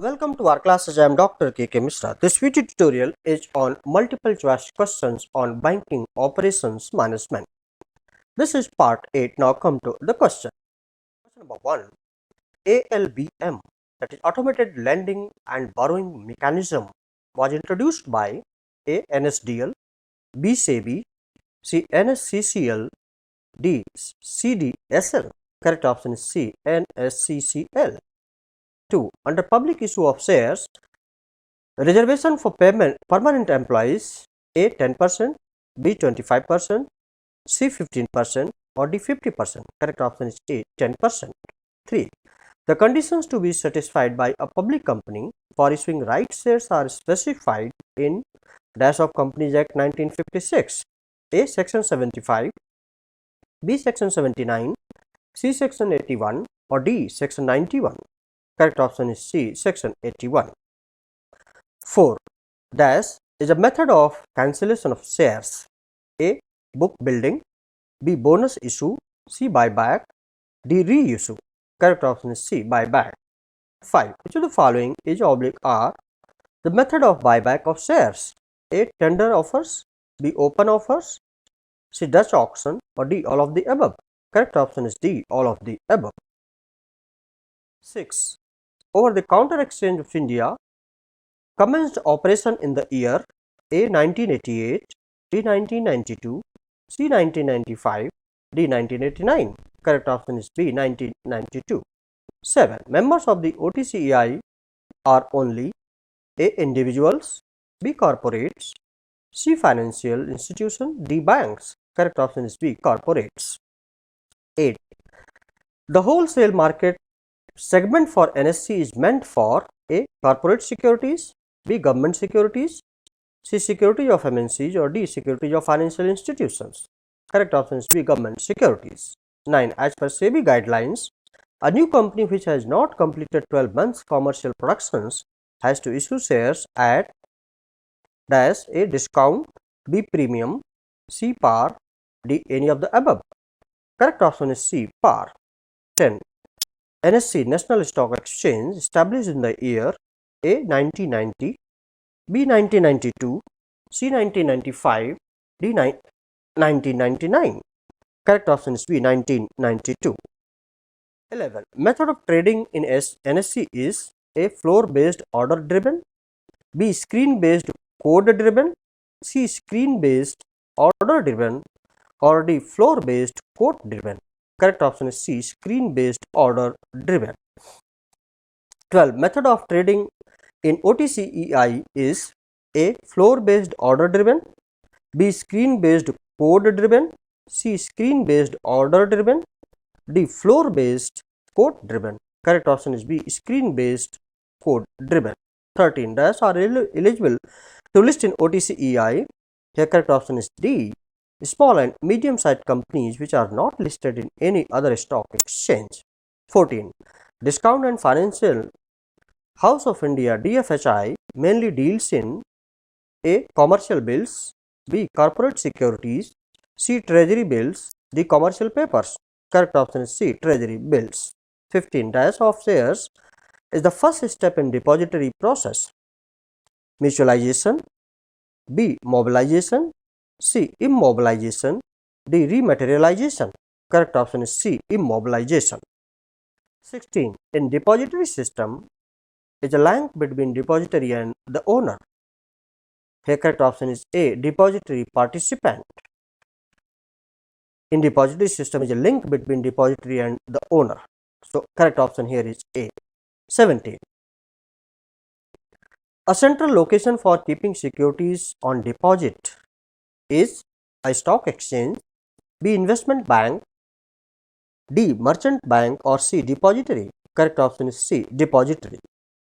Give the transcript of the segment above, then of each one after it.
Welcome to our classes. I am Dr. K. Mishra. This video tutorial is on multiple choice questions on banking operations management. This is part 8. Now come to the question. Question number 1. ALBM, that is Automated Lending and Borrowing Mechanism, was introduced by A. NSDL, B. SEBI, C. NSCCL, D. CDSL. Correct option is C. NSCCL. 2. Under public issue of shares, reservation for permanent employees, A 10%, B 25%, C 15% or D 50%. Correct option is A 10%. 3. The conditions to be satisfied by a public company for issuing right shares are specified in Dash of Companies Act 1956. A section 75, B section 79, C section 81 or D section 91. Correct option is C section 81. 4. Dash is a method of cancellation of shares. A. Book building, B. Bonus issue, C. Buyback, D. Reissue. Correct option is C. Buyback. 5. Which of the following is are the method of buyback of shares? A. Tender offers, B. Open offers, C. Dutch auction or D. All of the above. Correct option is D. All of the above. 6. Over the Counter Exchange of India commenced operation in the year A 1988, B 1992, C 1995, D 1989. Correct option is B 1992. 7. Members of the OTCEI are only A. Individuals, B. Corporates, C. Financial institution, D. Banks. Correct option is B. Corporates. 8. The wholesale market segment for NSE is meant for A. Corporate securities, B. Government securities, C. Securities of MNCs or D. Securities of financial institutions. Correct option is B. Government securities. 9. As per SEBI guidelines, a new company which has not completed 12 months commercial productions has to issue shares at dash A. Discount, B. Premium, C. Par, D. Any of the above. Correct option is C. Par. 10. NSE National Stock Exchange established in the year A 1990, B 1992, C 1995, D 1999. Correct option is B 1992. 11. Method of trading in NSE is A. Floor based order driven, B. Screen based code driven, C. Screen based order driven or D. Floor based code driven. Correct option is C. Screen based order driven. 12. Method of trading in OTCEI is A. Floor based order driven, B. Screen based code driven, C. Screen based order driven, D. Floor based code driven. Correct option is B. Screen based code driven. 13. Dash are eligible to list in OTCEI. Here correct option is D. Small and medium sized companies which are not listed in any other stock exchange. 14. Discount and Financial House of India DFHI mainly deals in A. Commercial bills, B. Corporate securities, C. Treasury bills, D. Commercial papers. Correct option is C. Treasury bills. 15. Dash of shares is the first step in depository process. Mutualization, B. Mobilization, C. Immobilization, D. Rematerialization. Correct option is C. Immobilization. 16. In depository system is a link between depository and the owner. Here correct option is A. Depository participant. In depository system is a link between depository and the owner. So correct option here is A. 17. A central location for keeping securities on deposit is a stock exchange, B. Investment bank, D. Merchant bank or C. Depository. Correct option is C. Depository.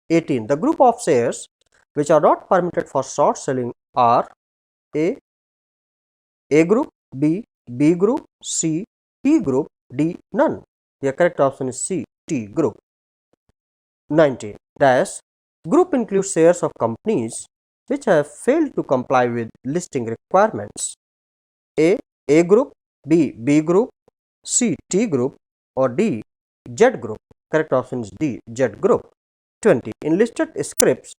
18. The group of shares which are not permitted for short selling are A. A group, B. B group, C. T group, D. None. The correct option is C. T group. 19. Dash group includes shares of companies which have failed to comply with listing requirements. A. A group, B. B group, C. T group or D. Z group. Correct option is D. Z group. 20. In listed scripts,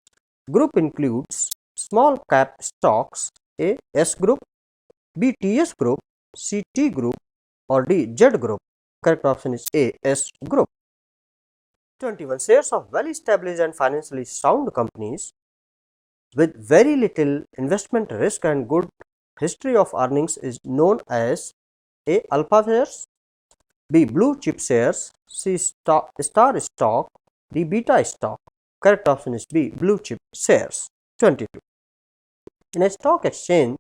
group includes small cap stocks, A. S group, B. TS group, C. T group, or D. Z group. Correct option is A. S group. 21. Shares of well established and financially sound companies with very little investment risk and good history of earnings is known as A. Alpha shares, B. Blue chip shares, C. Star stock, D. Beta stock. Correct option is B. Blue chip shares. 22. In a stock exchange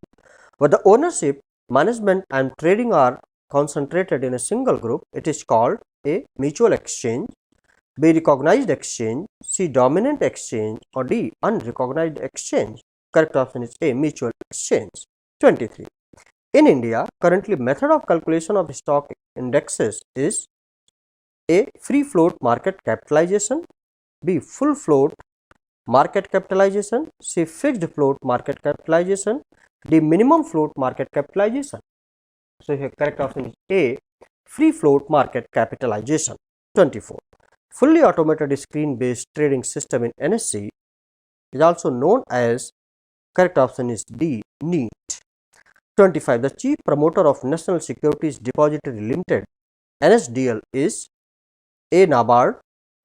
where the ownership, management and trading are concentrated in a single group, it is called A. Mutual exchange, B. Recognized exchange, C. Dominant exchange, or D. Unrecognized exchange. Correct option is A. Mutual exchange. 23. In India, currently method of calculation of stock indexes is A. Free float market capitalization, B. Full float market capitalization, C. Fixed float market capitalization, D. Minimum float market capitalization. So, here correct option is A. Free float market capitalization. 24. Fully automated screen based trading system in NSE is also known as, correct option is D. NEET. 25. The chief promoter of National Securities Depository Limited NSDL is A. NABARD,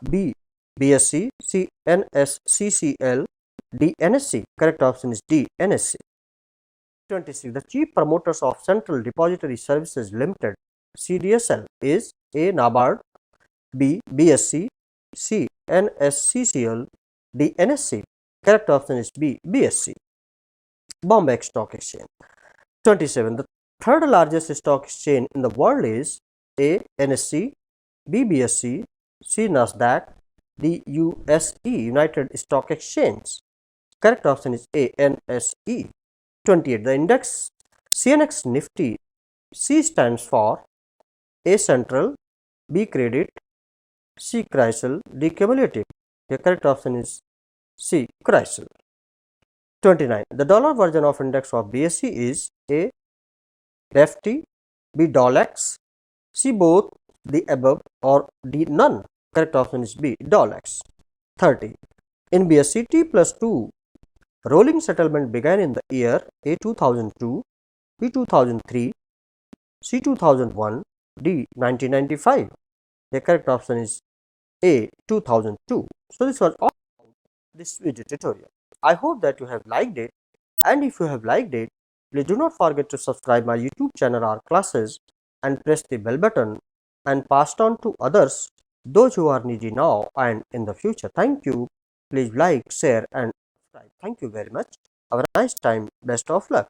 B. BSE, C. NSCCL, D. NSE. Correct option is D. NSE. 26. The chief promoters of Central Depository Services Limited CDSL is A. NABARD, B. BSE, C. NSCCL, D. NSE. Correct option is B. BSE. Bombay Stock Exchange. 27. The third largest stock exchange in the world is A. NSE, B. BSE, C. Nasdaq, D. USE, United Stock Exchange. Correct option is A. NSE. 28. The index CNX Nifty, C stands for A. Central, B. Credit, C. Chrysler, D. Cumulative. The correct option is C. Chrysler. 29. The dollar version of index of BSE is A. DEFT, B. DOLX, C. Both the above, or D. None. Correct option is B. DOLX. 30. In BSE T plus 2 rolling settlement began in the year A. 2002, B. 2003, C. 2001, D. 1995. The correct option is A. 2002. So, this was all about this video tutorial. I hope that you have liked it, and if you have liked it, please do not forget to subscribe my YouTube channel R Classes and press the bell button and pass it on to others, those who are needy now and in the future. Thank you. Please like, share and subscribe. Thank you very much. Have a nice time. Best of luck.